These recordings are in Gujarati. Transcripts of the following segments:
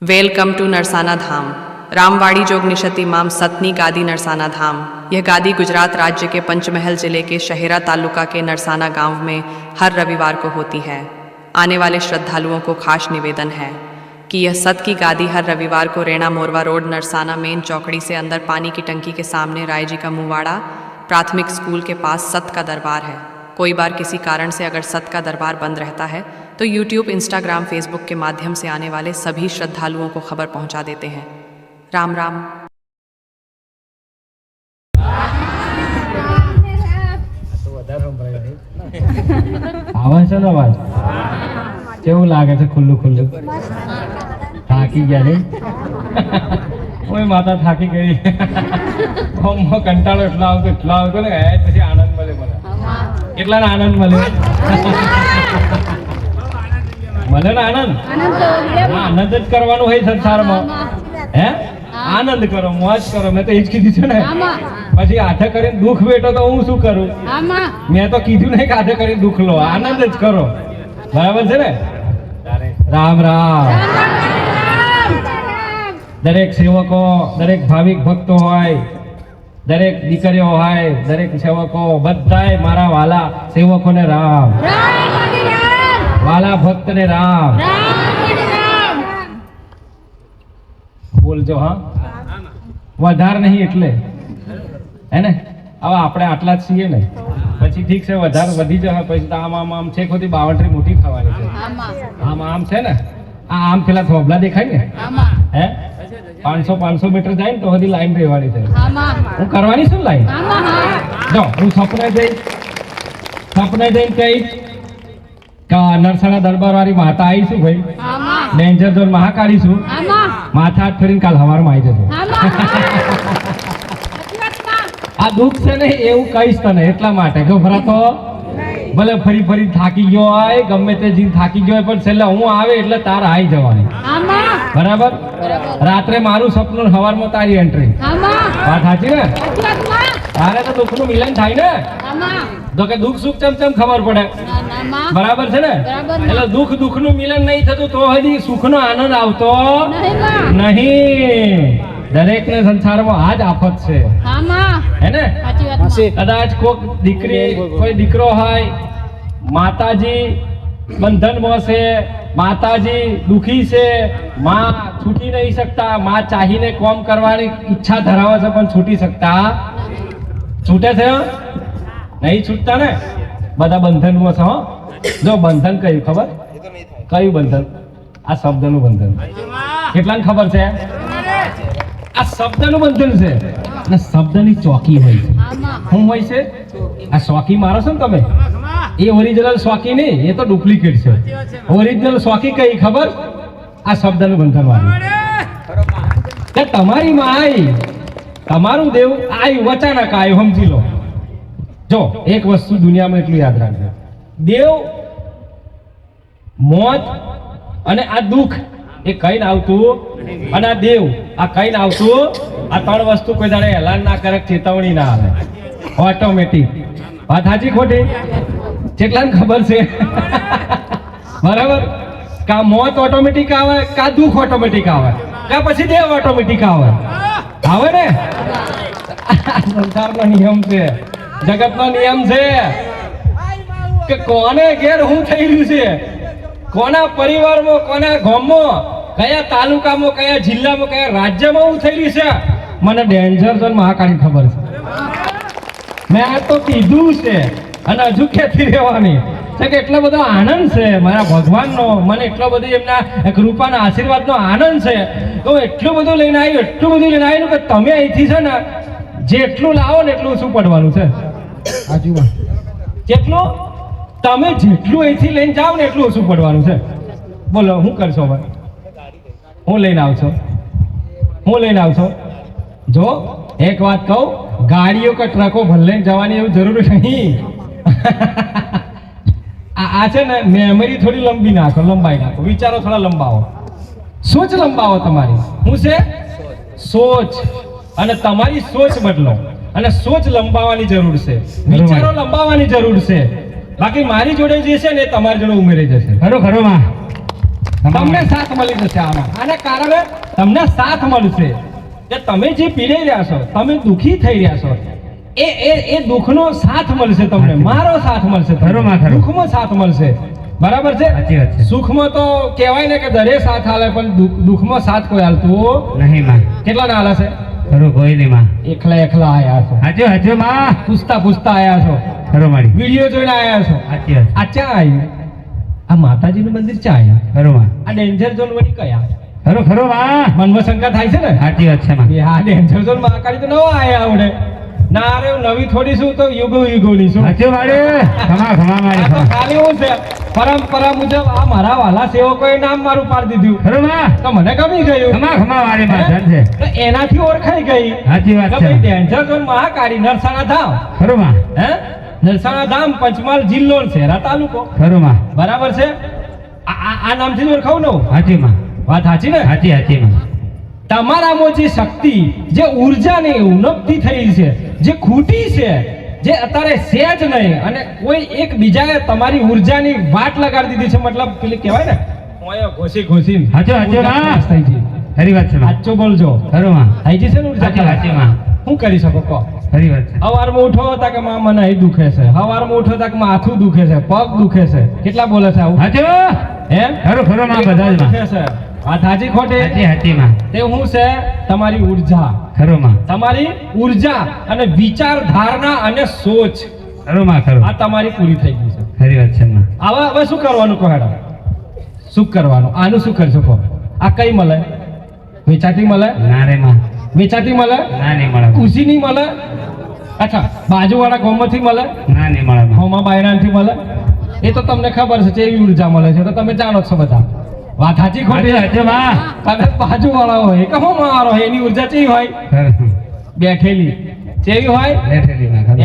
वेलकम टू नरसाना धाम। रामवाड़ी जोग निशति माम सतनी गादी नरसाना धाम। यह गादी गुजरात राज्य के पंचमहल जिले के शहेरा तालुका के नरसाना गांव में हर रविवार को होती है। आने वाले श्रद्धालुओं को खास निवेदन है कि यह सत की गादी हर रविवार को रेणा मोरवा रोड नरसाना मेन चौकड़ी से अंदर पानी की टंकी के सामने राय जी का मुवाड़ा प्राथमिक स्कूल के पास सत का दरबार है। कोई बार किसी कारण से अगर सत का दरबार बंद रहता है तो यूट्यूब, इंस्टाग्राम, फेसबुक के माध्यम से आने वाले सभी श्रद्धालुओं को खबर पहुंचा देते हैं। राम राम। आवाज છે ને અવાજ કેવું લાગે છે? ખુલ્લું ખુલ્લું થાકી ગયા નહીં? ઓય માતા થાકી ગઈ. કંટાળો એટલો આવતો ને પછી આનંદ મળે મને. કેટલાને આનંદ મળે? મળે ને આનંદ? આનંદ જ કરવાનું હોય સંસારમાં. હે આનંદ કરો, મોજ કરો. મેં તો એ જ કીધું છે ને. પછી હાથે કરીને દુઃખ બેઠો તો હું શું કરું? મેં તો કીધું નહીં કે હાથે કરીને દુઃખ લો, આનંદ જ કરો. બરાબર છે ને? રામ રામ. દરેક સેવકો, દરેક ભાવિક ભક્તો હોય, દરેક દીકરીઓ હોય, દરેક સેવકો બધાય મારા વાલા સેવકોને રામ, વાલા ભક્તને રામ. બોલજો. હા, વધારે નહીં એટલે હે ને. હવે આપણે આટલા જ છીએ ને, પછી ઠીક છે, વધારે વધી જશે પછી તો આમ છે ખોટી બાવંટરી મોટી થવાની છે. આમ છે ને, આમ પેલા થોબલા દેખાય ને, હે 500 મીટર જાય ને તો બધી લાઈન રહેવાની છે. હું કરવાની છું લાઈન. જો હું સપને જઈશ કહીશ કે નરસાણા દરબાર વાળી માતા આવીશું ભાઈ, ડેન્જર ઝોન મહાકાળીશું, માથા હાથ ફેરીને કાલ સવારમાં આવી જશે. આ દુઃખ છે ને એવું કહીશ તને, એટલા માટે ગભરાતો ભલે ફરી થાકી ગયો હોય, ગમે તે જીન થાકી ગયો હોય, પણ છેલ્લે હું આવે એટલે તાર આવી જવાની. બરાબર? રાત્રે મારું સપનું, સવારમાં તારી એન્ટ્રી. વાત સાચી ને? તારે તો દુઃખનું મિલન થાય ને, તો કે દુઃખ સુખ ચમચમ ખબર પડે. બરાબર છે ને? એટલે દુઃખનું મિલન નહીં થતું તો હજી સુખનો આનંદ આવતો નહીં. દરેક ને સંસારમાં આ જ આફત છે, હે ને? કદાચ કોઈક દીકરી, કોઈ દીકરો હોય, માતાજી બંધનમાં છે, માતાજી દુખી છે, માં છૂટી નહીં શકતા, માં ચાહીને કોમ કરવાની ઈચ્છા ધરાવે છે પણ છૂટી શકતા. છૂટે છે? નહીં છૂટતા ને. બધા બંધનમાં છે. જો બંધન કયું ખબર? કયું બંધન? આ શબ્દનું બંધન. કેટલાને ખબર છે? આ શબ્દનું બંધન છે. અને શબ્દની ચોકી હોય છે. શું હોય છે? આ ચોકી મારો છો ને તમે, એ ઓરિજિનલ ચોકી નહીં, એ તો ડુપ્લિકેટ છે. ઓરિજિનલ ચોકી કઈ ખબર? આ શબ્દનું બંધન વાળું. તમારી માં આઈ, તમારું દેવ આયું, અચાનક આયું, સમજી લો. જો એક વસ્તુ દુનિયામાં એટલું યાદ રાખજો, દેવ, મોત અને આ દુઃખ એ કઈ ને આવતું, અને આ દેવ આ કઈ ને આવતું. આ ત્રણ વસ્તુ કોઈ દાડે એલાન ના કરે, ચેતવણી ના આવે, ઓટોમેટિક. વાત સાચી ખોટી? કેટલાને ખબર છે? બરાબર? કા મોત ઓટોમેટિક આવે, કા દુઃખ ઓટોમેટિક આવે, કા પછી દેવ ઓટોમેટિક આવે. આવે ને? સંસારનો નિયમ છે, જગતનો નિયમ છે કે કોને ઘેર શું થઈ રહ્યું છે, કોના પરિવારમાં, કોના ગામમાં, કયા તાલુકામાં, કયા જિલ્લામાં, કયા રાજ્યમાં શું થઈ રહ્યું છે, મને ડેન્જર ઝોન મહાકાળી ખબર છે. મેં તો કીધું છે અને હજુ કહેતી રહેવાની છે કે એટલો બધો આનંદ છે મારા ભગવાનનો, મને એટલો બધો એમના કૃપાના આશીર્વાદનો આનંદ છે તો હું એટલું બધું લઈને આવ્યું કે તમે અહીંથી છે ને જેટલું લાવો ને એટલું શું પડવાનું છે આજુમાં. જેટલું તમે જેટલું અહીંથી લઈને જાઓ ને એટલું ઓછું પડવાનું છે. બોલો શું કરશો હવે? હું લઈને આવશો? જો એક વાત કહું, ગાડીઓ કે ટ્રકો ભલે જવાની એવું જરૂર નહીં. આ છે ને મેમરી થોડી લંબાઈ નાખો, વિચારો થોડા લંબાવો, સોચ લંબાવો તમારી. શું છે? સોચ. અને તમારી સોચ બદલો, અને સોચ લંબાવવાની જરૂર છે, વિચારો લંબાવવાની જરૂર છે. બાકી મારી જોડે જે છે ને તમારી જોડે ઉમેરી જશે. ખરો માં તમને સાથ મળી જશે આમાં. આના કારણે તમને સાથ મળશે કે તમે જે પીડાઈ રહ્યા છો, તમે દુઃખી થઈ રહ્યા છો, એ દુઃખનો સાથ મળશે તમને, મારો સાથ મળશે, દુઃખમાં સાથ મળશે. બરાબર છે? સુખમાં તો કહેવાય ને કે દરેક સાથ હાલે, પણ દુઃખમાં સાથ કોઈ હાલતું નહીં માં. કેટલા ના હાલે છે? કોઈ નહીં માં. એકલા એકલા આયા છો. હાચો હાચો માં. પૂછતા પૂછતા આયા છો. ખરો મારી. વિડીયો જોઈને આયા છો. હાચી વાત. આ ચા આવ્યું? આ માતાજીનું મંદિર ચા આવ્યું? ખરો માં. આ ડેન્જર ઝોન વળી કયા? ખરો ખરો માં. મનમાં શંકા થાય છે ને? સાચી વાત છે માં. આ ડેન્જર ઝોન માં આકાળી તો નવા આયા આવડે. ના રે નવી થોડી શું તો યુગોની શું. સાચું મારે. ખમા મારી. તો ખાલી હું છે પરંપરા મુજબ આ મારા વાલા સેવકોએ નામ મારું પાડી દીધું. ખરો માં. તો મને ગમી ગયું. ખમા મારી માં છે. તો એનાથી ઓળખાઈ ગઈ. સાચી વાત છે. ડેન્જર ઝોન મહાકાળી નરસાણા ધામ. ખરો માં. હે નરસાણા ધામ પંચમહાલ જિલ્લો શહેરા તાલુકો. ખરો માં. બરાબર છે. આ નામથી જ ઓળખાવું ને? સાચી માં. વાત સાચી ને? સાચી માં. તમારામાં જે શક્તિ, જે ઉર્જાની ઉન્નતિ થઈ છે, જે ખૂટી છે, જે અત્યારે છે જ નહીં, અને કોઈ એક બીજાએ તમારી ઉર્જાની વાટ લગાડી દીધી છે, મતલબ પેલી કહેવાય ને ઓય ઘોસી હાચો થઈ ગઈ. ખરી વાત છે. સાચો બોલજો. ખરો માં. થઈ ગઈ છે ને ઉર્જા. સાચી માં. શું કરી શકો કહો? ખરી વાત છે. સવારમાં ઉઠો તા કે માં મને અહીં દુખે છે, સવારમાં ઉઠો તા કે માથું દુખે છે, પગ દુખે છે. કેટલા બોલે છે આવું? હાચો. હે ખરો માં બધા જ દુખે છે. વાત સાચી ખોટી? સાચી માં. તે હું છે તમારી ઉર્જા. ખરો માં. તમારી ઉર્જા અને વિચાર ધારણા અને સોચ. ખરો માં. ખરો. આ તમારી પૂરી થઈ ગઈ છે. ખરી વાત છે માં. હવે શું કરવાનું કહો હેડો? શું કરવાનું? આનું શું કરી શકો? આ કઈ મળે? વેચાતી મળે? ના રે માં. વેચાતી મળે? ના નહીં મળે. ઉસી નહીં મળે? અચ્છા બાજુવાળા ગામમાંથી મળે? ના નહીં મળે. હોમા બાયરાનથી મળે? એ તો તમને ખબર છે એવી ઉર્જા મળે છે, તો તમે જાણો છો બધા. વાત સાચી ખોટી? તમે બાજુ વાળા હોય કે હું મારો એની ઉર્જા કેવી હોય? બેઠેલી. કેવી હોય?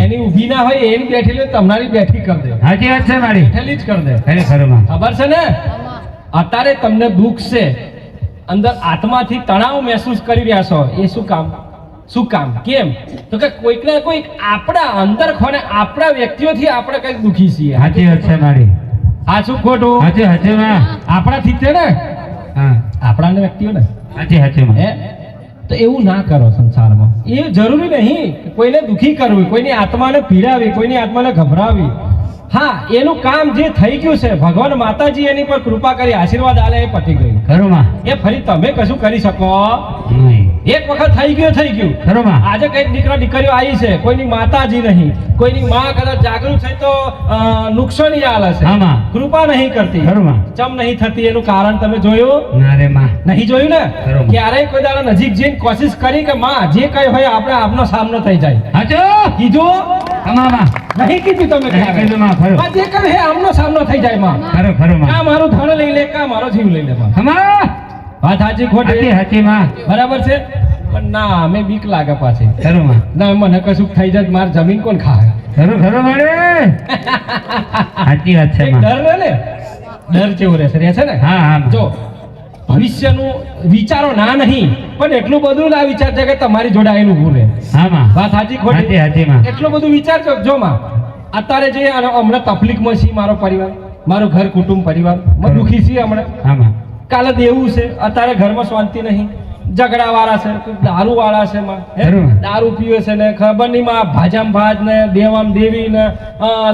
એની ઊભી ના હોય, એની બેઠેલી તમારી બેઠી કરી દે. સાચી વાત છે મારી. બેઠેલી જ કરી દે. ખબર છે ને? અત્યારે તમને દુઃખ છે, અંદર આત્માથી તણાવ મહેસૂસ કરી રહ્યા છો, એ શું કામ? કેમ? તો કે કોઈક ને કોઈક આપણા અંદર ખોને આપણા વ્યક્તિઓથી આપણે કઈક દુઃખી છીએ. સાચી વાત છે મારી. આ શું ખોટું? હાચે માં. આપણાથી છે ને? હા આપણા વ્યક્તિઓ ને. હાચે માં. હે તો એવું ના કરો સંસારમાં. એ જરૂરી નહીં કોઈને દુઃખી કરવું, કોઈની આત્માને પીડાવી, કોઈની આત્માને ગભરાવી. હા એનું કામ જે થઈ ગયું છે, ભગવાન માતાજી એની પર કૃપા કરી આશીર્વાદ આલે, એ પતી ગયું. ખરું. એ ફરી તમે કશું કરી શકો નહીં. એક વખત થઈ ગયું. ખરું. આજે કઈક દીકરા દીકરીઓ આવી છે, કોઈની માતાજી નહીં, કોઈની માં કદાચ જાગૃત થઈ તો નુકસાની આલે છે, કૃપા નહીં કરતી. ચમ નહીં થતી એનું કારણ તમે જોયું? ના રે માં. નહીં જોયું ને? ક્યારેય કોઈ દાડો નજીક જઈને કોશિશ કરી કે માં જે કઈ હોય આપણે આપનો સામનો થઈ જાય? હાચો કીધું? નહીં કીધું તમે? જે કઈ આમનો સામનો થઈ જાય માં. કા મારું ધન લઈ લે, કા મારો જીવ લઈ લે માં. વાત સાચી ખોટી? સાચી માં. બરાબર છે. પણ ના અમે બીક લાગે પાછી. ના મને કશું થઈ જાય મારી જમીન કોણ ખાય? સાચી વાત છે. ડર ને? ડર કેવો રહેશે? રહેશે ને? હા. જો ભવિષ્યનું વિચારો ના નહીં, પણ એટલું બધું ના વિચારજો કે તમારી જોડે આવેલું ઉભું રહે. વાત સાચી ખોટી? એટલું બધું વિચારજો. જો માં અત્યારે જે હમણાં તકલીફમાં છે મારો પરિવાર, મારું ઘર કુટુંબ પરિવાર દુઃખી છે હમણાં. કાલે દેવું છે, અત્યારે ઘરમાં શાંતિ નહીં, ઝઘડા વાળા છે, દારૂ વાળા છે, દારૂ પીવે છે ને ખબર નહીં માં ભાજામ ભાજ ને દેવામ દેવી ને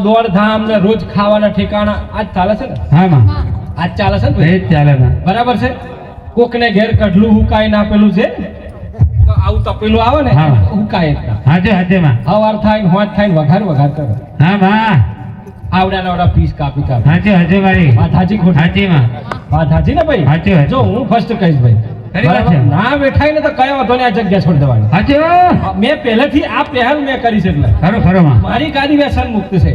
દોડધામ ને રોજ ખાવાના ઠેકાણા આજ ચાલે છે ને? આજ ચાલે છે ને? ચાલે. બરાબર છે. કોક ને ઘેર કઢલું હુકાઈ ના પેલું છે, આવું તપેલું આવે ને હુકાય. હવાર થાય હોજ થાય વઘાર કરે. આવડા પીસ કાપી. વાત સાચી ખોટી? વાત સાચી ને ભાઈ? જો હું ફર્સ્ટ કહીશ ભાઈ, ના બેઠાય ને તો કયો વાંધો ને આ જગ્યા છોડી દેવાની. મેં પહેલેથી આ પહેલ મેં કરી છે, એટલે મારી ગાડી વ્યસન મુક્ત છે.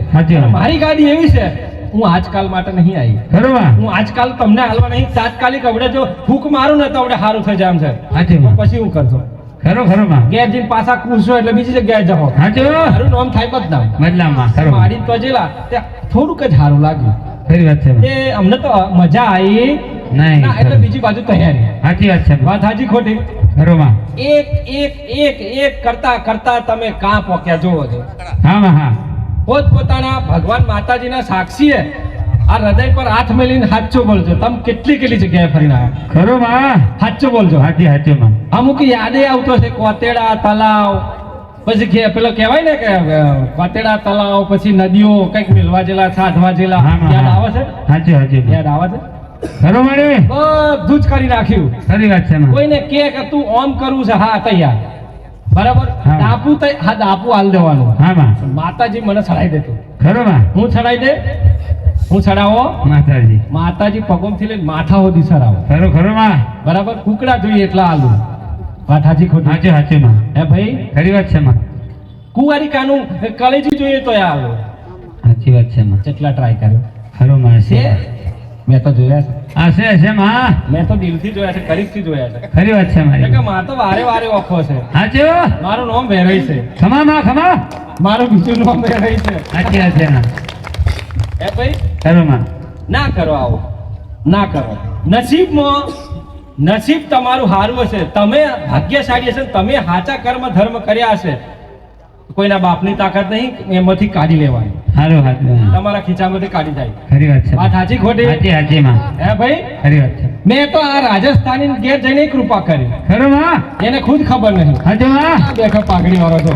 મારી ગાડી એવી છે, હું આજકાલ માટે નહીં આવી. હું આજકાલ તમને હાલવા નહીં, તાત્કાલિક અવડે જો ફૂક મારું ને તો અવડે સારું થઈ જાય છે, પછી હું કરશો. ઘેર જઈને પાછા કૂદશો એટલે બીજી જગ્યાએ જવો. મારું નામ થાય બદનામ. મારી તો જેલા થોડુંક જ સારું લાગ્યું. એ અમને તો મજા આવી નહીં, એટલે બીજી બાજુ તૈયારી. સાચી વાત છે. વાત સાચી ખોટી? એક કરતા તમે કાં પોક્યા જોવો છો. પોતપોતાના ભગવાન માતાજીના સાક્ષીએ આ હૃદય પર હાથ મેલીને સાચું બોલજો. તમે કેટલી જગ્યાએ ફરીને આવ્યા? ખરો માં સાચું બોલજો. હાચી હાચી માં અમુક યાદે આવતો છે, કોતેડા તલાવ, પછી પેલો કહેવાય ને કે કોતેડા તલાવ, પછી નદીઓ કંઈક મિલવા જેલા, સાધવા જેલા, હા, હા, યાદ હા. આવે છે? હાચી હાચી યાદ આવે છે? ખરો મારી બધું જ કરી નાખ્યું. ખરી વાત છે માં કોઈને કે તું ઓમ કરવું છે, હા તૈયાર, બરાબર. હા. દાપુ હાલ દેવાનું. હા માં માતાજી મને ચડાવી દેતું. ખરો માં હું ચડાવી દે, હું ચડાવો. માતાજી માતાજી પગમથી લઈને માથા સુધી ચડાવો, ખરો ખરો માં બરાબર. કુકડા જોઈએ એટલા આલુ. વાત હાચી ખોટી? હાચી હાચી માં હે ભાઈ? ખરી વાત છે માં કુંવારી કાનું કલેજી જોઈએ તો આલો. હાચી વાત છે માં જેટલા ટ્રાય કર્યો ખરો માં છે, મેં તો જોયા છે. આ છે માં મેં તો દિલથી જોયા છે, કરીબથી જોયા છે. ખરી વાત છે એટલે મારી કે માં તો વારે વારે ઓખો છે. હાચી હો. મારું નામ વેરાઈ છે, ખમા માં ખમા મારું બીજું નામ વેરાઈ છે. હાચી વાત છે માં હે ભાઈ? ખરો માં ના કરો આવો, ના કરો. નસીબ તમારું હારું હશે, તમે ભાગ્યશાળી હશે, તમે સાચા કર્મ ધર્મ કર્યા હશે. કોઈના બાપની તાકાત નહીં એમાંથી કાઢી લેવાની, હારું હાચી તમારા ખીચામાંથી કાઢી જાય. ખરી વાત છે વાત સાચી ખોટી? હાચી હાચી માં હે ભાઈ? ખરી વાત છે મેં તો આ રાજસ્થાની ઘેર જઈને કૃપા કરી, ખરો માં એને ખુદ ખબર નહીં. હાચી માં આ બેઠો પાઘડી વાળો છો.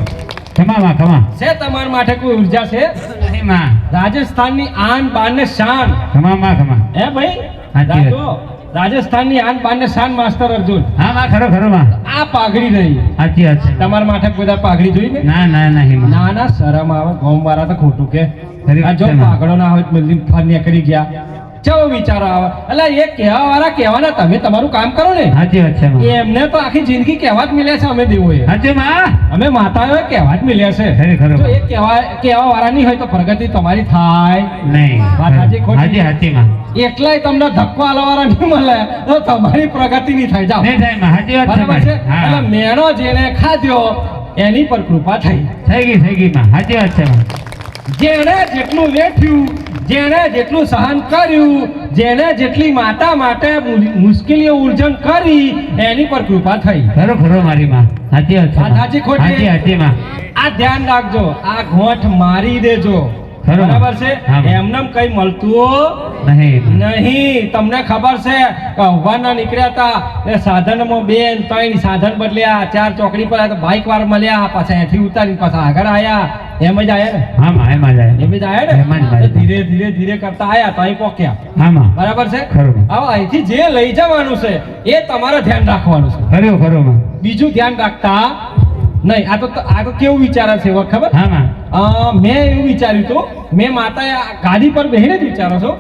ખમા માં ખમા છે તમારા માટે કોઈ ઉર્જા છે? નહીં માં રાજસ્થાનની આન બાન ને શાન. ખમા માં ખમા હે ભાઈ? સાચી વાત. દાદો, રાજસ્થાનની આન બાન ને શાન માસ્ટર અર્જુન. હા માં ખરો ખરો માં આ પાઘડી નહીં. હાચી વાત છે તમારા માટે કોઈ પાઘડી જોઈ ને? ના ના નહીં માં ના ના, શરમ આવે. ગોમ વાળા તો ખોટું કે. ખરી આ વાત જો છે માં. પાઘડો ના હોય તો બધી ફર નીકળી ગયા, ચેવો વિચારો આવે. એટલે એ કહેવા વાળા કહેવાના, તમે તમારું કામ કરો ને. હાચી વાત છે માં એમને તો આખી જિંદગી કહેવા જ મળ્યા છે. અમે દેવોએ, હાચી માં અમે માતાઓએ કહેવા જ મળ્યા છે. ખરી ખરો જો એ કહેવા વાળા નહીં હોય તો પ્રગતિ તમારી થાય નહીં વાત હાચી ખોટી? હાચી હાચી માં એટલાય તમને ધક્કો આલવા વાળા નહીં મળે તો તમારી પ્રગતિ નહીં થાય. જાઓ, નહીં થાય માં હાચી વાત છે બરાબર છે? માં. હા એટલે મેણો જેને ખાધ્યો એની પર કૃપા થઈ. થઈ ગઈ માં હાચી વાત છે માં જેણે જેટલું વેઠ્યું, જેણે જેટલું સહન કર્યું, જેણે જેટલી માતા માટે મુશ્કેલીઓ ઉર્જન કરી એની પર કૃપા થઈ. ખરો ખરો મારી માં હાચી વાત છે વાત માં. હાચી ખોટી? હાચી હાચી માં આ ધ્યાન રાખજો, આ ગોઠ મારી દેજો, ખરું. બરાબર છે? હા. એમનેમ કઈ મળતું નહીં નહીં. તમને ખબર છે કે અહવાના નીકળ્યા હતા એ સાધનમાં 2 ને 3 સાધન બદલ્યા, 4 ચોકડી પર બાઇક વાર મળ્યા, પાછા અહીંથી ઉતારી પાછા આગળ આયા. એમ જ આયા ને? હા માં એમાં જાય એમ જ આયા એમાં જ ને? જાય. તો ધીરે ધીરે ધીરે કરતા આયા તો અહીં પહોંચ્યા, હા માં બરાબર છે? ખરું. હવે અહીંથી જે લઈ જવાનું છે એ તમારે ધ્યાન રાખવાનું છે, ખરો ખરો માં બીજું ધ્યાન રાખતા નહીં. આ તો કેવું વિચારે છે એવો ખબર? હા માં મેં એવું વિચાર્યું હતું, મેં માતાએ આ ગાડી પર બેહીને જ વિચારો છો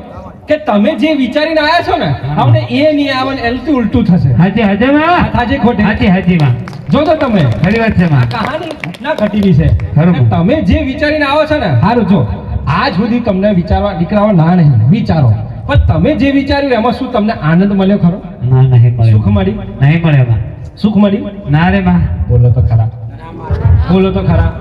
કે તમે જે વિચારીને આવ્યા છો ને, આપણે એ નહીં આવે ને એનાથી ઉલટું થશે. હાચી હાચી માં હાચી ખોટી? હાચી હાચી માં જોજો તમે, ખરી વાત છે આ માં કહાની ઘટના ઘટેલી છે. ખરું. કે તમે જે વિચારીને આવો છો ને, સારું જો આજ સુધી તમને વિચારવા દીકરાઓ ના નહીં વિચારો, પણ તમે જે વિચાર્યું એમાં શું તમને આનંદ મળ્યો ખરો? ના નહીં મળે સુખ મળી? નહીં મળે માં સુખ મળી? ના રે માં બોલો તો ખરા, બોલો તો ખરા.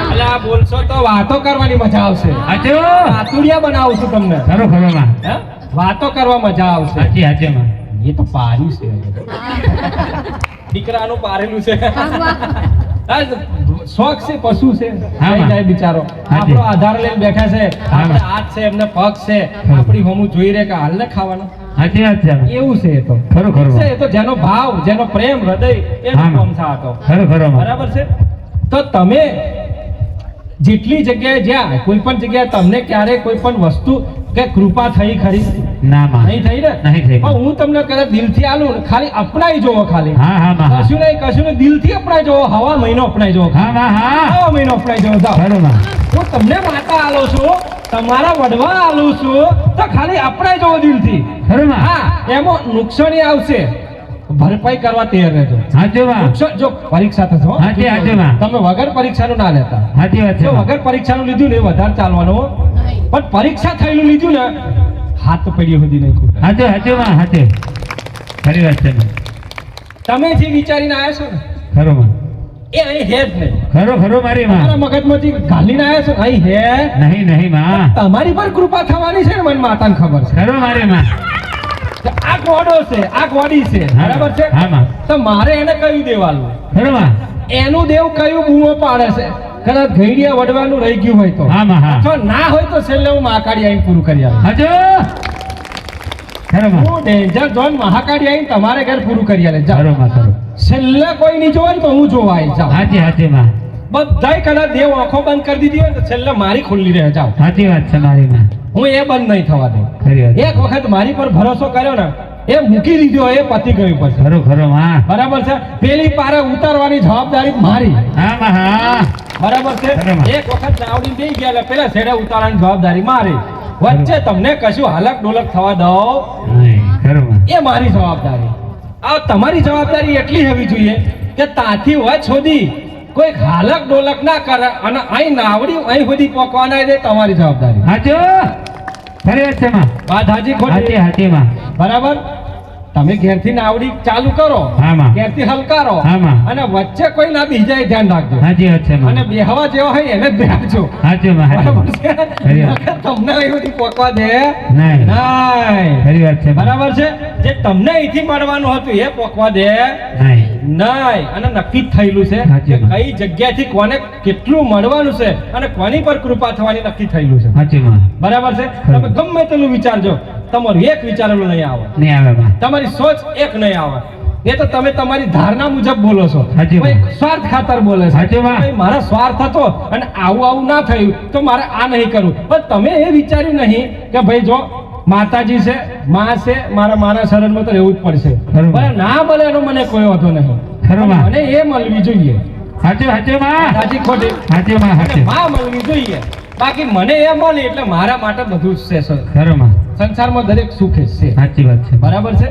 એટલે આ બોલશો તો વાતો કરવાની મજા આવશે. હાચો આતુડિયા બનાવું છું તમને. ખરો ખરો માં હે? વાતો કરવા મજા આવશે. હાચી હાચી માં એ તો પાર્યું છે, દીકરાનું પારેલું છે. આ શોખ છે, પશુ છે, હા, ખાઈ જાય બિચારો. હાજી. આપણો આધાર લઈને બેઠા છે, હા, આપણે હાથ છે, એમને પગ છે, આપણી હોમું જોઈ રહે કે હાલ ને ખાવાનું. હાચી વાત છે માં. એવું છે એ તો. ખરું ખરું છે એ તો જેનો ભાવ, જેનો પ્રેમ હૃદય હા, એનો માં. કોમ થતો. ખરો ખરો માં બરાબર છે? તો તમે જેટલી જગ્યાએ જ્યાં કોઈ પણ જગ્યાએ તમને ક્યારે કોઈ પણ વસ્તુ કે કૃપા થઈ ખરી? ના માં નહીં થઈ ને? નહીં થઈ. પણ હું તમને કદાચ દિલથી આલું ને, ખાલી અપનાઈ જોવો, ખાલી હા હા માં હા. કશું નહીં દિલથી અપનાઈ જોવો. હવા મહિનો અપનાઈ જોવો, હા માં હા હવા મહિનો અપનાઈ જોવો. જાઓ. ખરું માં હું તમને માતા આલો છું, તમારા વડવા આલું છું, તો ખાલી અપનાઈ જોવો દિલથી. ખરું માં હા, એમાં નુકસાની આવશે, ભરપાઈ કરવા તૈયાર રહેજો. હાચી માં નુકસાન જો પરીક્ષા થશે હો. હાચી હાચી માં તમે વગર પરીક્ષાનું ના લેતા. હાચી વાત છે જો માં. વગર પરીક્ષાનું લીધું ને એ વધારે ચાલવાનું હો. પણ પરીક્ષા થયેલું લીધું ને, હાથ પડી સુધી નહીં ખૂટે. હાચી હાચી માં હાચી ખરી વાત છે માં. તમે જે વિચારીને આવ્યા છો ને ખરો માં એ અહીં હે જ નહીં. ખરો ખરો મારી તમારા માં મગજમાંથી ઘાલીને આવ્યા છો અહીં હે. નહીં નહીં માં તમારી પર કૃપા થવાની છે ને, મને માતાને ખબર છે. ખરો મારી માં કે આ ગોડો છે, આ ગોડી છે, હા, બરાબર છે? હા માં તો મારે એને કયું દેવાનું? ખરો માં એનું દેવ કયું બૂમો પાડે છે, કદાચ ઘઈડિયા વડવાનું રહી ગયું હોય તો હા માં હા જો ના હોય તો છેલ્લે હું મહાકાળી આવીને પૂરું કરી આવું હજુ ખરો માં હું ડેન્જર ઝોન મહાકાળી આવીને તમારે ઘર પૂરું કરી આલે ખરો માં ખરો છેલ્લે કોઈ નહીં જોવે ને તો હું જોવા આવી જાઉં હાજી હાજી માં બધાય કદાચ દેવ આંખો બંધ કરી દીધી હોય ને તો છેલ્લે મારી ખુલ્લી રહે જાવ સાચી વાત છે મારી માં હું એ બંધ નહીં થવા દઉં ખરી વાત એક વખત મારી પર ભરોસો કર્યો ને એ મૂકી દીધો એ પતી ગયું પછી ખરો ખરો માં બરાબર છે પેલી પારે ઉતારવાની જવાબદારી મારી હા માં હા બરાબર છે બરાબર. એક વખત નાવડી બેસી ગયા એટલે પેલા છેડે ઉતારવાની જવાબદારી મારી વચ્ચે તમને કશું હાલક ડોલક થવા દો નહીં, ખરો માં એ મારી જવાબદારી આ તમારી જવાબદારી એટલી હોવી જોઈએ કે તાથી હોય છોડી કોઈ હાલક ડોલક ના કરે અને અહીં નાવડી અહીં સુધી પકવાના દે તમારી જવાબદારી હાચો ખરી વાત છે માં વાત હાજી હાચી ખોટી હાચી માં બરાબર તમે ઘેરથી નાવડી ચાલુ કરો હા માં ઘેરથી હલકારો હા માં અને વચ્ચે કોઈ ના બી જાય ધ્યાન રાખજો હાચી વાત છે અને માં બેહવા જેવો હોય એને જ બેહજો હાચી માં હાચી બરાબર માં. છે ખરી વાત. નકર તમને અહીં સુધી પકવા દે નહીં નહીં ખરી વાત છે માં. બરાબર છે જે તમને અહીંથી મળવાનું હતું એ પકવા દે નહીં નહીં અને નક્કી જ થયેલું છે સાચી કે વાત. કઈ જગ્યાથી કોને કેટલું મળવાનું છે અને કોની પર કૃપા થવાની નક્કી થયેલું છે હાચી માં બરાબર છે તમે ગમે તેટલું વિચારજો તમારું એક વિચારેલું નહીં આવે નહીં આવે માં તમારી સોચ એક નહીં આવે એ તો તમે તમારી ધારણા મુજબ બોલો છો સાચી વાત. કોઈ સ્વાર્થ ખાતર બોલે છે સાચી વાત. ભાઈ, મારા સ્વાર્થ હતો અને આવું ના થયું તો મારે આ નહીં કરવું પણ તમે એ વિચાર્યું નહીં કે ભાઈ જો માતાજી છે માં છે મારા શરણમાં તો રહેવું જ પડશે ખરું. ભલે ના મળે એનો મને કોઈ વાંધો નહીં ખરું માં. મને એ મળવી જોઈએ હાચું હાચું માં સાચી ખોટી હાચું માં મને હાચું માં મળવી જોઈએ બાકી મને એ મળે એટલે મારા માટે બધું જ છે સર. ખરો માં સંસારમાં દરેક સુખ જ છે સાચી વાત છે બરાબર છે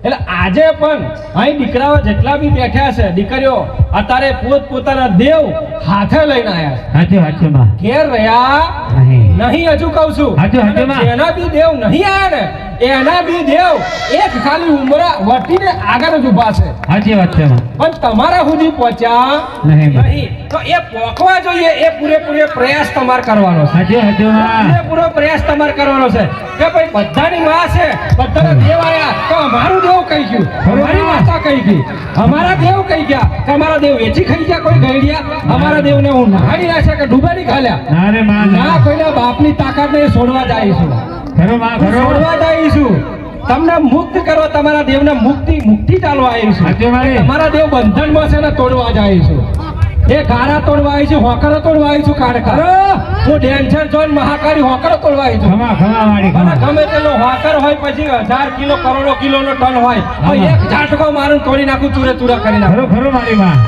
એટલે આજે પણ અહીં દીકરાઓ જેટલા બી બેઠા છે દીકરીઓ અત્યારે પોતાના દેવ હાથે લઈને આવ્યા છે હાચું હાચું માં ઘેર રહ્યા નહીં નહીં હજુ કહું છું હાચું, હાચું અને માં. જેના બી દેવ નહીં આવ્યા ને એના બી દેવ એક ખાલી ઉમરા વટીને આગળ જ ઊભા છે સાચી વાત છે માં પણ તમારા સુધી પહોંચ્યા નહીં માં. નહીં તો એ પોકવા જોઈએ એ પૂરેપૂરો પ્રયાસ તમારે કરવાનો છે હાચું હાચું માં પૂરો પ્રયાસ તમારે કરવાનો છે કે ભાઈ બધાની માં છે બધાના દેવ આયા તો અમારું દેવ કઈ ગયું અમારી માતા કઈ ગઈ અમારા દેવ કઈ ગયા કે અમારા દેવ વેચી ખાઈ ગયા કોઈ ગઈડિયા અમારા દેવને હું નહાડી નાખ્યા કે ડૂબાડી ખાલ્યા ના રે માં ના કોઈના બાપની તાકાત નહીં છોડવા જઈશું ખરો માં ખરો છોડવા જઈશું તમને મુક્ત કરવા તમારા દેવને મુક્તિ ચાલવા આવીશું સાચું મારી. તમારા દેવ બંધનમાં છે ને તોડવા જઈશું એ ગારા તોડવા આવીશું હોકરો તોડવા આવીશું કારકા હું ડેન્જર ઝોન મહાકાળી હોકરો તોડવા આવીશું ખમા ખમા મારી અને ખમા ગમે તેનો હોકર હોય પછી 1000 કિલો કરોડો કિલોનો ટન હોય તો એક ઝાટકો મારું તોડી નાખું ચૂરે ચૂરા કરી નાખું ખરો ખરો મારી માં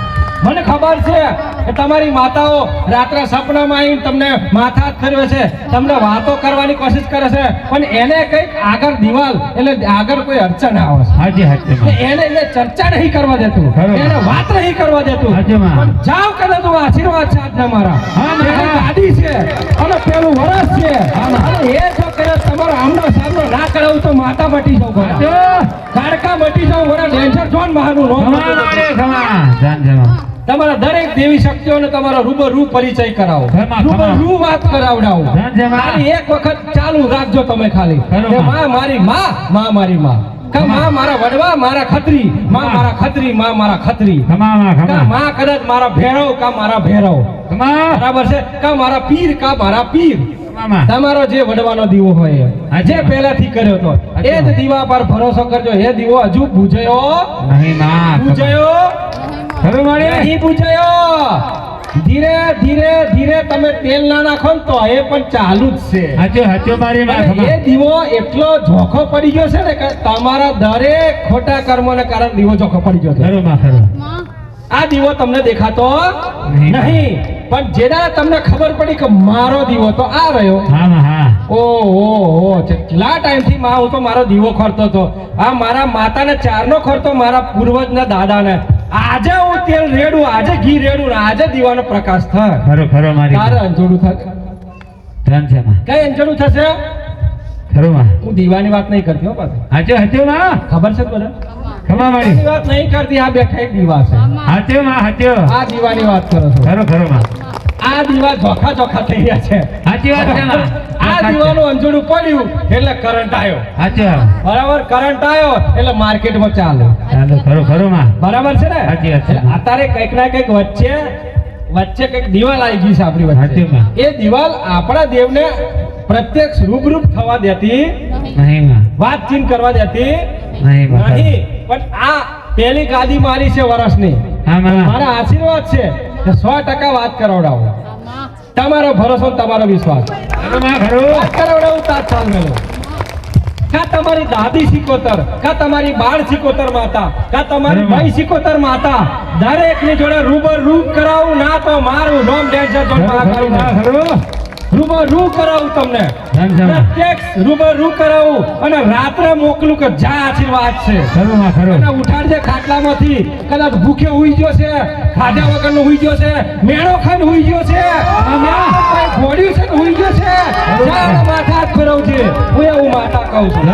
મને ખબર છે કે તમારી માતાઓ રાત્રે સપનામાં આવીને તમને માથા હાથ ફેરવે છે તમને વાતો કરવાની કોશિશ કરે છે પણ એને કંઈક આગળ દિવાલ એટલે આગળ કોઈ અડચણ આવે છે હાજી હાચું માં એને ચર્ચા નહીં કરવા દેતું ખરું. એને વાત નહીં કરવા દેતું હાચું માં. પણ જાવ કદાચ તો આશીર્વાદ છે આજના મારા હા, માં. પેલી ગાડી છે અને પેલું વરસ છે અને એ જો કદાચ તમારો આમનો સામનો ના કરાવું તો માતા મટી જાવ હાચું. કાડકા મટી જાવ વરા ડેન્જર જોન બહારનું ખમા મારી ખમા જાન જમા તમારા દરેક દેવી શક્તિઓને તમારો રૂબરૂ પરિચય કરાવો ખમા, ખમા. રૂબરૂ વાત કરાવડાવો જાન જમા. ખાલી એક વખત ચાલુ રાખજો તમે ખાલી ખરું, કે માં. માં મારી માં મારી માં કે માં મારા વડવા મારા ખત્રી માં ખમા. મારા ખત્રી માં મારા ખત્રી ખમા માં કા ખમા માં કદાચ મારા ભેરવ કા મારા ભેરવ ખમા બરાબર છે કા મારા પીર કા મારા પીર ખમા માં તમારો જે વડવાનો દીવો હોય હાચી જે વાત. પહેલાથી કર્યો તો હાચી એ જ વાત. દીવા પર ભરોસો કરજો એ દીવો હજુ બુજાયો નહીં માં બુજાયો ખરો મારી નહીં બુજાયો ધીરે ધીરે ધીરે તમે તેલ ના નાખો ને તો એ પણ ચાલુ જ છે હાચું હાચું મારી માં અને એ ખમા દીવો એટલો ઝોખો પડી ગયો છે ને કે તમારા દરેક ખોટા કર્મોને કારણે દીવો ઝોખો પડી ગયો છે ખરો માં ખરો આ દીવો તમને દેખાતો નહીં. નહીં પણ જેના તમને ખબર પડી કે મારો દીવો તો આ રહ્યો હા માં હા ઓહો કેટલા ટાઈમથી માં હું તો મારો દીવો ખોરતો હતો આ મારા માતાને ચારનો ખોરતો મારા પૂર્વજના દાદાને આજે હું તેલ રેડું આજે ઘી રેડું ને આજે દીવાનો પ્રકાશ થાય ખરો ખરો મારી તારે અંજોડું થશે ધન છે માં કઈ અંજોડું થશે ખરો માં હું દીવાની વાત નહીં કરતી હો પાછી હાચું હાચું માં ખબર છે તને ખમા મારી દીવાની વાત નહીં કરતી આ બેઠા એક દીવા છે હાચું માં હાચું આ દીવાની વાત કરો છો ખરો ખરો માં આ દીવા ચોખા થઈ ગયા છે હાચી વાત છે માં આ દીવાનું અંજોડું પડ્યું એટલે કરંટ આવ્યો હાચું બરાબર કરંટ આવ્યો એટલે માર્કેટમાં ચાલે ચાલો ખરો ખરો માં બરાબર છે ને સાચી વાત છે. એટલે અત્યારે કંઈક ના કંઈક વચ્ચે વચ્ચે કઈક દિવાલ આવી ગઈ છે આપણી વચ્ચે. હાચીમાં. એ દિવાલ આપણા દેવને પ્રત્યક્ષ રૂબરૂપ થવા દેતી નહીં માં વાતચીત કરવા દેતી નહીં માં નહીં. પણ આ પહેલી ગાદી મારી છે વર્ષની. હા માં મારા આશીર્વાદ છે કે 100% વાત કરાવડાવો. તમારો ભરોસો ને તમારો વિશ્વાસ ખરું માં ખરું વાત કરાવડાવું તાત્કાલ મેળો. કા તમારી દાદી સિકોતર, કા તમારી બાળ સિકોતર માતા, કા તમારી બરાબર. ભાઈ સિકોતર માતા, દરેક ની જોડે રૂબરૂ કરાવું ના તો મારું નામ ડેન્જર ઝોન માં ખરું માં ખરું રૂબરૂ કરાવું તમને. ધનસેમાં. પ્રત્યક્ષ રૂબરૂ કરાવું અને રાત્રે મોકલું કે જા આશીર્વાદ છે. ખરું માં ખરું અને ઉઠાડજે ખાટલામાંથી. કદાચ ભૂખે હુઈ ગયો છે, ખાધા વગરનો હુઈ ગયો છે, મેણો ખાઈને હુઈ ગયો છે, કોઈ ઘોડ્યું છે કે હુઈ ગયો છે, જાને માથા હાથ ફેરવજે. હું એવું માતા કહું છું.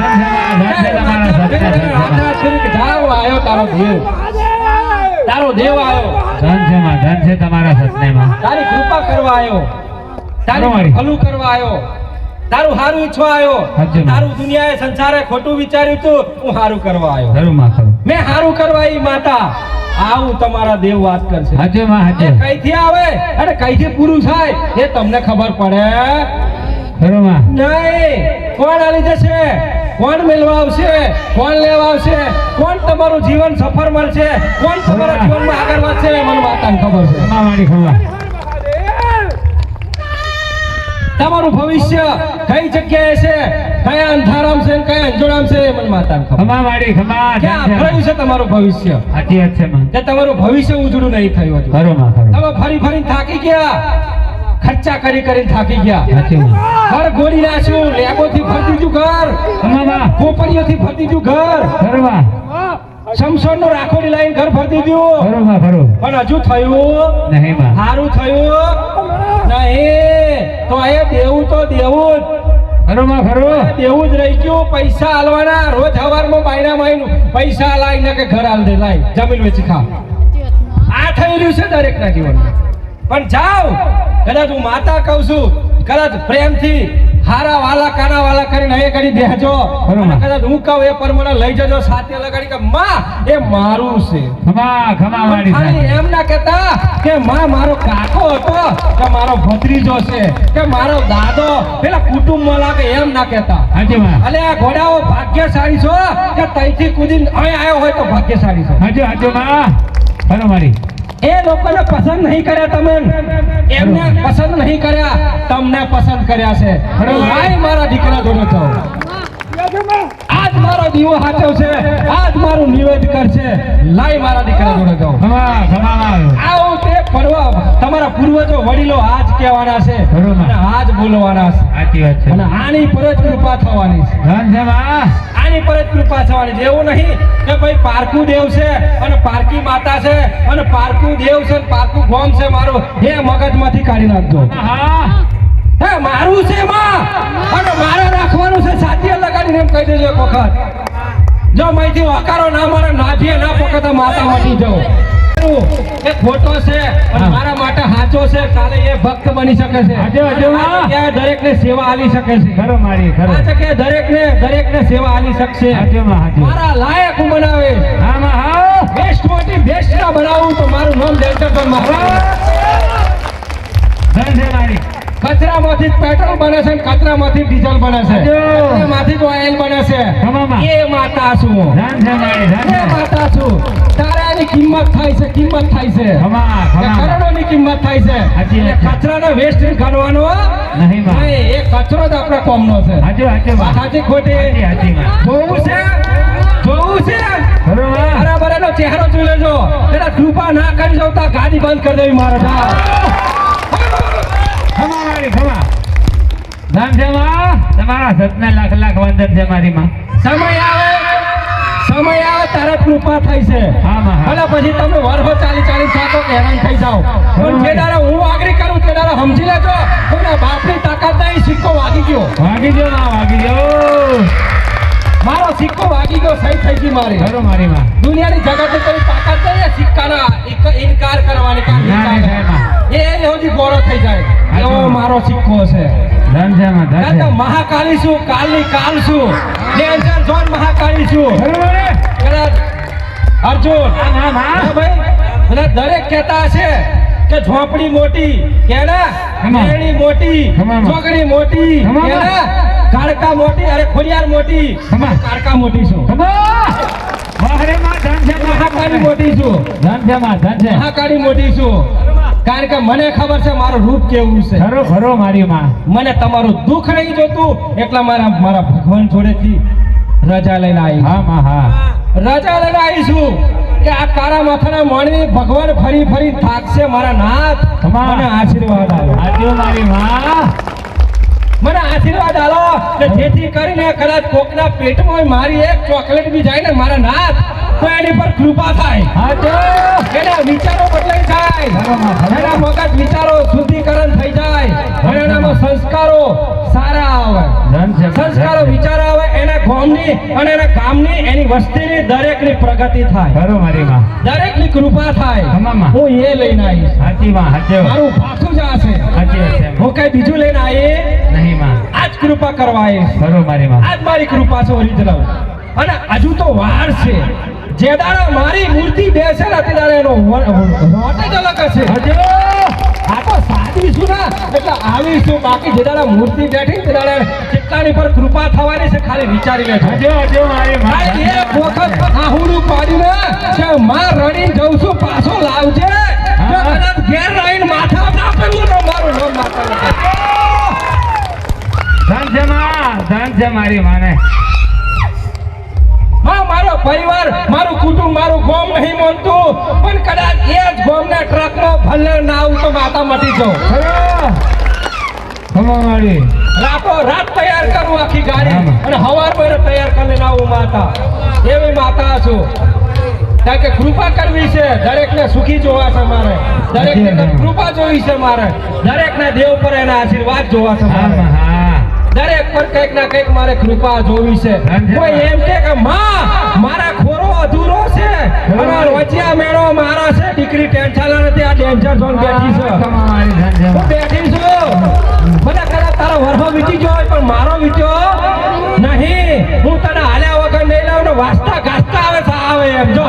ધનસેમાં ધનસે તમારા સત્ય હાથ ફેરવી કે જાઓ, આયો તારો દેવ, તારો દેવ આવ્યો, ધનસેમાં ધનસે તમારા સત્યમાં તારી કૃપા કરવા આવ્યો, તારું બરાબર. ભલું કરવા આવ્યો, તારું હારું ઈચ્છવા આવ્યો, સાચું. તારું દુનિયાએ સંસારે ખોટું વિચાર્યું તું, હું હારું કરવા આવ્યો. ખરું માં ખરું મેં હારું કરવા ઈ માતા આવું તમારા દેવ વાત કરશે. હાચે માં એ હાચે કઈથી આવે અને કઈથી પૂરું થાય એ તમને ખબર પડે ખરું માં નહીં. કોણ આલી જશે, કોણ મેળવા આવશે, કોણ લેવા આવશે, કોણ તમારું જીવન સફળ મળશે, કોણ તમારા જીવનમાં આગળ વધશે એ મને માતાને ખબર છે. ખમા વાળી ખમા તમારું ભવિષ્ય કઈ જગ્યાએ છે, કયા અંધારામ છે, કયા અંજોડામ છે એ મને માતાને ખબર. ખમા વાળી ખમા ક્યાં ધનસેમાં. આફરાયું છે તમારું ભવિષ્ય, સાચી વાત છે માં કે તમારું ભવિષ્ય ઉજળું નહીં થયું હતું. ખરું માં ખરું તમે ફરી ફરી થાકી ગયા, ખર્ચા કરી કરીને થાકી ગયા, સાચી વાત ઘર ગોળી નાખ્યું, લેબોથી ભરતી ગયું ઘર, ખમા માં ખોપડીઓથી ભરતી ગયું ઘર, ખરું માં શમશોરનો રાખોડી લાઈન ઘર ભરતી ગયું. ખરું માં ખરું પણ હજુ થયું નહીં માં સારું થયું નહીં. તો એ દેવું તો દેવું જ, ખરું માં ખરું દેવું જ રહી ગયું. પૈસા આલવાના, રોજ સવારમાં બાયના માઈન પૈસા લાઈને કે ઘર આલ દે, લાઈ જમીન વેચી ખા. આ થઈ રહ્યું છે દરેકના જીવનમાં. પણ જાઓ, કદાચ હું માતા કહું છું, કદાચ પ્રેમથી હારા વાલા કાના વાલા કરીને એ કરી દેજો. બરોબર. અને કદાચ હું કહું એ પ્રમાણે લઈ જજો સાથે લગાડી કે માં એ મારું છે. ખમા ખમા વાળી ખાલી સાચી. એમ ના કહેતા કે માં મારો કાકો હતો, કે મારો ભત્રીજો છે, કે મારો દાદો, પેલા કુટુંબમાં લાગે એમ ના કહેતા. સાચી વાત અલે આ ઘોડાઓ ભાગ્યશાળી છો કે તઈથી કૂદીને અહીં આવ્યો હોય તો ભાગ્યશાળી છો. હાચું હાચું માં ખરું મારી એ લોકોને પસંદ નહીં કર્યા તમે, એમને પસંદ નહીં કર્યા, તમને પસંદ કર્યા છે. લાય મારા દીકરા જોડે જાઓ, આજ મારો દીવો હાચવશે, આજ મારું નિવેદ કરશે, લાય મારા દીકરા જોડે જાઓ. ખમા ખમા માં આવો તે પર્વ તમારા પૂર્વજો વડીલો આજ કહેવાના છે બરોબર. અને આજ બોલવાના છે સાચી વાત છે અને આની પર જ કૃપા થવાની છે. ધનસેમાં આની પર જ કૃપા થવાની છે. એવું નહીં કે ભાઈ પારકુ દેવ છે અને પારકી માતા છે અને પારકુ દેવ છે અને પારકુ ગોમ છે મારું, એ મગજમાંથી કાઢી નાખજો. હા હે મારું છે માં અને મારે રાખવાનું છે. સાચી લગાડીને એમ કહી દેજો એક વખત. જો મયથી વકારો ના મારે નાભીએ ના પકડતા માતા મટી જાઓ. એ ખોટો છે અને મારા માટે સાચો છે. કાલે એ ભક્ત બની શકે છે. હાચો, હાચો. આ જગ્યાએ દરેકને સેવા આલી શકે છે. ખરું મારી ખરું આ જગ્યાએ દરેકને સેવા આલી શકશે. હાચું માં હાચું મારા લાયક હું બનાવે, હા માં હા બેસ્ટ માંથી બેસ્ટ ના બનાવું તો મારું નામ ડેન્ટર પર મારા. ધનસેમારી કચરામાંથી જ પેટ્રોલ બને છે, કચરામાંથી ડીઝલ બને છે, હાચો. કચરામાંથી જ ઓઇલ બને છે. ખમામાં. એ માતા છું હું. ધનસેમારી એ ધનસેમારી માતા છું. તારે એની કિંમત થાય છે, કિંમત થાય છે. ખમા એ ખમા કરોડોની કિંમત થાય છે. હાચી વાત એ છે. કચરાનો વેસ્ટ ગણવાનો નહીં માં નહીં. એ કચરો જ આપણા કોમનો છે. હાચું હાચું માં સાચી ખોટી હાચી હાચી માં જોવું છે, જોવું છે. ખરું માં બરાબર એનો ચહેરો જોઈ લેજો. એના કૃપા ના કરી દઉં તો આ ગાડી બંધ કરી દેવી મારે. ખમા વાળી ખમા ધનસેમાં તમારા સતના લાખ લાખ વંદન છે મારી માં સમય આવે તારે કૃપા થાય છે. હા માં હા ભલે પછી તમે વર્ષો 40 સાતો હેરાન થઈ જાઓ, પણ જે દાડે હું આગળ કરું તે દાડે સમજી લેજો કોઈના બાપની તાકાત નહીં. સિક્કો વાગી ગયો, વાગી જો માં વાગી જો મારો સિક્કો વાગી ગયો, સહી થઈ ગઈ મારી. ખરું મારી માં દુનિયાની જગતની કોઈ તાકાત નહીં એ સિક્કાના ઇનકાર કરવાની. ના, ના, ના. એ હજી ગોળો થઈ જાય એવો મારો સિક્કો છે. ધનસેમાં કારણ કે ધનસેમાં મહાકાળી છું, કાલની કાલ છું, ડેન્જર ઝોન મહાકાળી છું. ખરું મારે કદાચ અર્જુન હા, હા. હા ભાઈ, અને દરેક કહેતા હશે કે ઝોપડી મોટી કે ને મેણી મોટી ચોકડી મોટી કે ને કાળકા મોટી અરે ખોડિયાર મોટી કાળકા મોટી છું વાહરે માં ધન છે મહાકાળી મોટી છું ધન છે માં ધન છે મહાકાળી મોટી છું કારણ કે મને ખબર છે મારું રૂપ કેવું છે ખરો ખરો મારી માં મને તમારું દુઃખ નહીં જોતું એટલે મારા ભગવાન જોડેથી રજા લઈને આવી હા માં હા રજા લઈને આવીશું કે આ કારા માથાના મણી ભગવાન ફરી ફરી થાકશે મારા નાથ મને આશીર્વાદ આલો આજો મારી માં મને આશીર્વાદ આલો કે જેથી કરીને કદાચ કોકના પેટમાં મારી એક ચોકલેટ બી જાય ને મારા નાથ તો એની પર કૃપા થાય આજો એના વિચારો બદલાઈ જાય એના મગજ વિચારો શુદ્ધિકરણ થઈ જાય અને એનામાં સંસ્કારો સારા આવે ધન છે સંસ્કારો વિચાર આવે એના ગામની અને એના ગામની એની વસ્તીની દરેકની પ્રગતિ થાય ખરો મારી માં દરેકની કૃપા થાય તમામમાં. હું એ લઈને આવીશ સાચી માં સાચી મારું પાછું જ આ છે સાચી વાત છે હું કઈ બીજું લઈને આવી નહીં માં આજ કૃપા કરવા આવીશ ખરો મારી માં આજ મારી કૃપા છે ઓરિજિનલ અને હજુ તો વાર છે જે દાડા મારી મૂર્તિ બેસે ને તે દાડા એનો રોટ જ અલગ હશે આજો આ તો સાદી છું ને એટલે આવીશું બાકી જે દાડા મૂર્તિ બેઠી તે દાડા કેટલાની પર કૃપા થવાની છે ખાલી વિચારી લેજો આજો આજો મારી માં ભાઈ એક વખત આહુડું પાડીને કે માં રડીને જઉં છું પાછો લાવજે જો કદાચ ઘેર રહીને માથા ના પેલું ને મારું નામ માતા ધન છે મારી માને હા મારો પરિવાર મારું કુટુંબ મારું ગામ નહીં માનતું પણ કદાચ એ જ ગામના ટ્રકમાં ભલે ના આવું તો માતા મટી જાઉં ખરો ખમો મારી રાતો રાત તૈયાર કરું આખી ગાડી હા. અને હવારમાં એને તૈયાર કરીને આવું માતા એવી માતા છું કારણ કે કૃપા કરવી છે દરેકને સુખી જોવા છે મારે દરેકને કૃપા જોવી છે મારે દરેકના દેવ પર એના આશીર્વાદ જોવા છે હા મારે માં હા દરેક પર કંઈક ના કંઈક મારે કૃપા જોવી છે કોઈ એમ કે માં મારા ખોરો અધૂરો છે અને રોજિયા મેળો મારા છે દીકરી ટેન્શન નથી આ ડેન્જર ઝોન બેઠી છે ખમો મારી ધન છે હું બેઠી છું બધા કદાચ તારો વરહો વીતી ગયો હોય પણ મારો વીત્યો નહીં હું તને હાલ્યા વગર નહીં લાવ ને વાસ્તા ગાસ્તા આવે એમ જો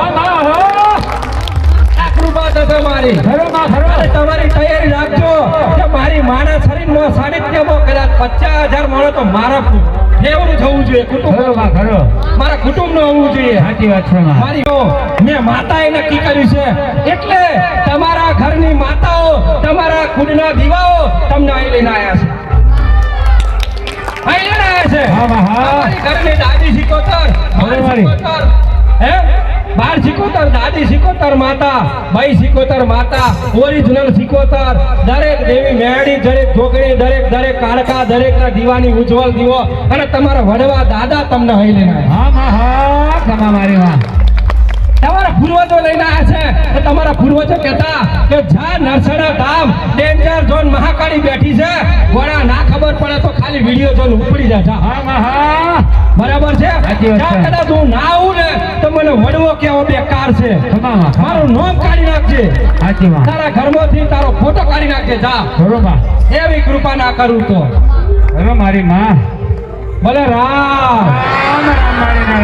આ કૃપા થશે મારી ખરો માં ખરો અને તમારી તૈયારી રાખજો કે મારી માના શરીરમાં સાનિધ્યમાં કદાચ 50,000 માણો તો મારા ફેવરું થવું જોઈએ કુટુંબ ખરો માં ખરો મારા કુટુંબનું હોવું જોઈએ સાચી વાત છે માં મારી મેં માતાએ નક્કી કર્યું છે એટલે તમારા ઘરની માતાઓ તમારા કુળના દીવાઓ તમને અહીં લઈને આવ્યા છે અહીં લઈને આવ્યા છે હા માં હા તમારી ઘરની દાદી સિકોતર બરોબર. હે બાર સિકોતર દાદી સિકોતર માતા ભાઈ સિકોતર માતા ઓરિજિનલ સિકોતર દરેક દેવી મેળી દરેક ઢોકળી દરેક કાળકા દરેકના દીવાની ઉજ્જવલ દીવો અને તમારા વડવા દાદા તમને અહીં લઈને આવ્યા હા માં હા ખમા મારી માં તમારા પૂર્વજો લઈને આવ્યા છે તો તમારા પૂર્વજો કહેતા કે જ્યાં નરસણા ધામ ડેન્જર ઝોન મહાકાળી બેઠી છે વડા ના ખબર પડે તો ખાલી વિડીયો જોઈને ઉપડી જાય હા માં હા બરાબર છે સાચી વાત છે. જ્યાં કદાચ હું ના આવું ને તો મને વડવો કેવો બેકાર છે ખમા માં મારું નામ કાઢી નાખજે સાચી માં તારા ઘરમાંથી તારો ફોટો કાઢી નાખજે જા ખરો માં એવી કૃપા ના કરું તો ખરો મારી માં ભલે રામ રામ રામ મારી ના